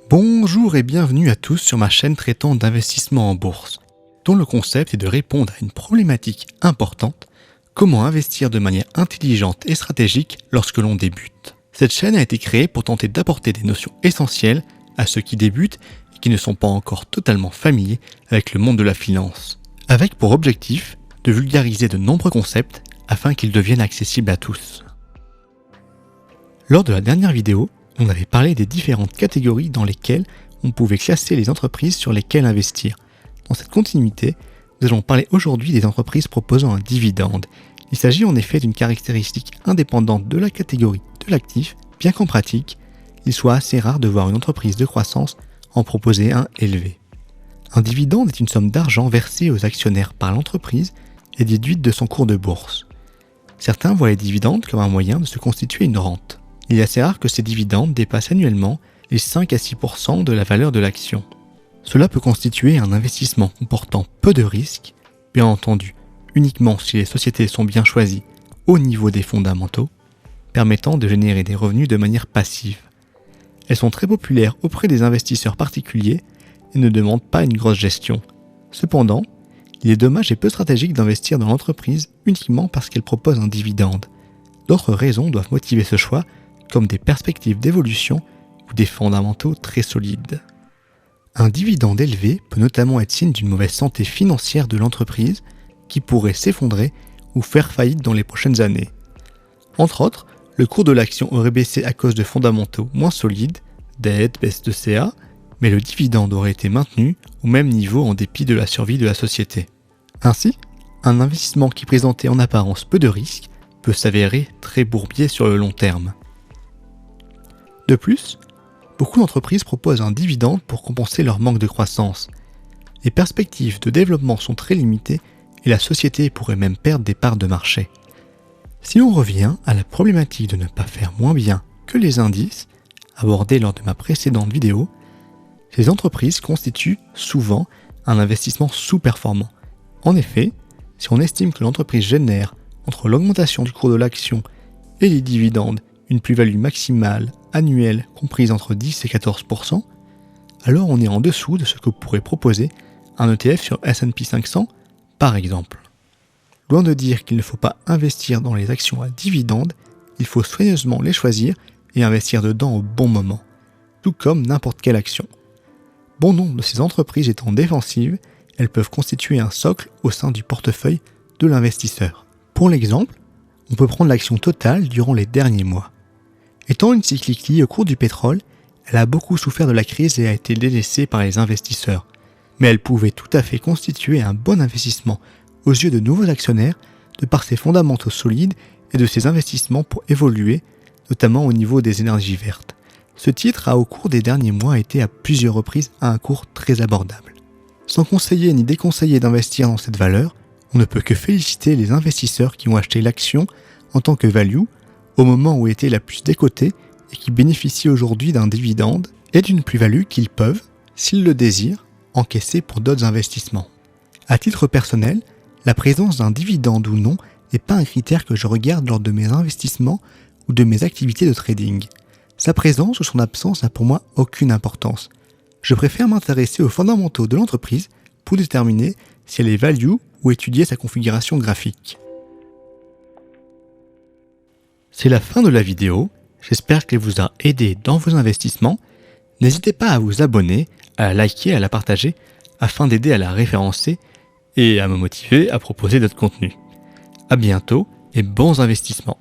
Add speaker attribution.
Speaker 1: Bonjour et bienvenue à tous sur ma chaîne traitant d'investissement en bourse, dont le concept est de répondre à une problématique importante: comment investir de manière intelligente et stratégique lorsque l'on débute. Cette chaîne a été créée pour tenter d'apporter des notions essentielles à ceux qui débutent et qui ne sont pas encore totalement familiers avec le monde de la finance, avec pour objectif de vulgariser de nombreux concepts afin qu'ils deviennent accessibles à tous. Lors de la dernière vidéo, on avait parlé des différentes catégories dans lesquelles on pouvait classer les entreprises sur lesquelles investir. Dans cette continuité, nous allons parler aujourd'hui des entreprises proposant un dividende. Il s'agit en effet d'une caractéristique indépendante de la catégorie de l'actif, bien qu'en pratique, il soit assez rare de voir une entreprise de croissance en proposer un élevé. Un dividende est une somme d'argent versée aux actionnaires par l'entreprise et déduite de son cours de bourse. Certains voient les dividendes comme un moyen de se constituer une rente. Il est assez rare que ces dividendes dépassent annuellement les 5 à 6% de la valeur de l'action. Cela peut constituer un investissement comportant peu de risques, bien entendu, uniquement si les sociétés sont bien choisies au niveau des fondamentaux, permettant de générer des revenus de manière passive. Elles sont très populaires auprès des investisseurs particuliers et ne demandent pas une grosse gestion. Cependant, il est dommage et peu stratégique d'investir dans l'entreprise uniquement parce qu'elle propose un dividende. D'autres raisons doivent motiver ce choix, comme des perspectives d'évolution ou des fondamentaux très solides. Un dividende élevé peut notamment être signe d'une mauvaise santé financière de l'entreprise qui pourrait s'effondrer ou faire faillite dans les prochaines années. Entre autres, le cours de l'action aurait baissé à cause de fondamentaux moins solides, dette, baisse de CA, mais le dividende aurait été maintenu au même niveau en dépit de la survie de la société. Ainsi, un investissement qui présentait en apparence peu de risques peut s'avérer très bourbier sur le long terme. De plus, beaucoup d'entreprises proposent un dividende pour compenser leur manque de croissance. Les perspectives de développement sont très limitées et la société pourrait même perdre des parts de marché. Si on revient à la problématique de ne pas faire moins bien que les indices, abordés lors de ma précédente vidéo, ces entreprises constituent souvent un investissement sous-performant. En effet, si on estime que l'entreprise génère, entre l'augmentation du cours de l'action et les dividendes, une plus-value maximale annuelle comprise entre 10 et 14%, alors on est en dessous de ce que pourrait proposer un ETF sur S&P 500 par exemple. Loin de dire qu'il ne faut pas investir dans les actions à dividendes, il faut soigneusement les choisir et investir dedans au bon moment, tout comme n'importe quelle action. Bon nombre de ces entreprises étant défensives, elles peuvent constituer un socle au sein du portefeuille de l'investisseur. Pour l'exemple, on peut prendre l'action Total durant les derniers mois. Étant une cyclique liée au cours du pétrole, elle a beaucoup souffert de la crise et a été délaissée par les investisseurs. Mais elle pouvait tout à fait constituer un bon investissement aux yeux de nouveaux actionnaires de par ses fondamentaux solides et de ses investissements pour évoluer, notamment au niveau des énergies vertes. Ce titre a au cours des derniers mois été à plusieurs reprises à un cours très abordable. Sans conseiller ni déconseiller d'investir dans cette valeur, on ne peut que féliciter les investisseurs qui ont acheté l'action en tant que value au moment où était la plus décotée et qui bénéficient aujourd'hui d'un dividende et d'une plus-value qu'ils peuvent, s'ils le désirent, encaisser pour d'autres investissements. À titre personnel, la présence d'un dividende ou non n'est pas un critère que je regarde lors de mes investissements ou de mes activités de trading. Sa présence ou son absence n'a pour moi aucune importance. Je préfère m'intéresser aux fondamentaux de l'entreprise pour déterminer si elle est value ou étudier sa configuration graphique. C'est la fin de la vidéo, j'espère qu'elle vous a aidé dans vos investissements. N'hésitez pas à vous abonner, à la liker, à la partager, afin d'aider à la référencer et à me motiver à proposer d'autres contenus. À bientôt et bons investissements.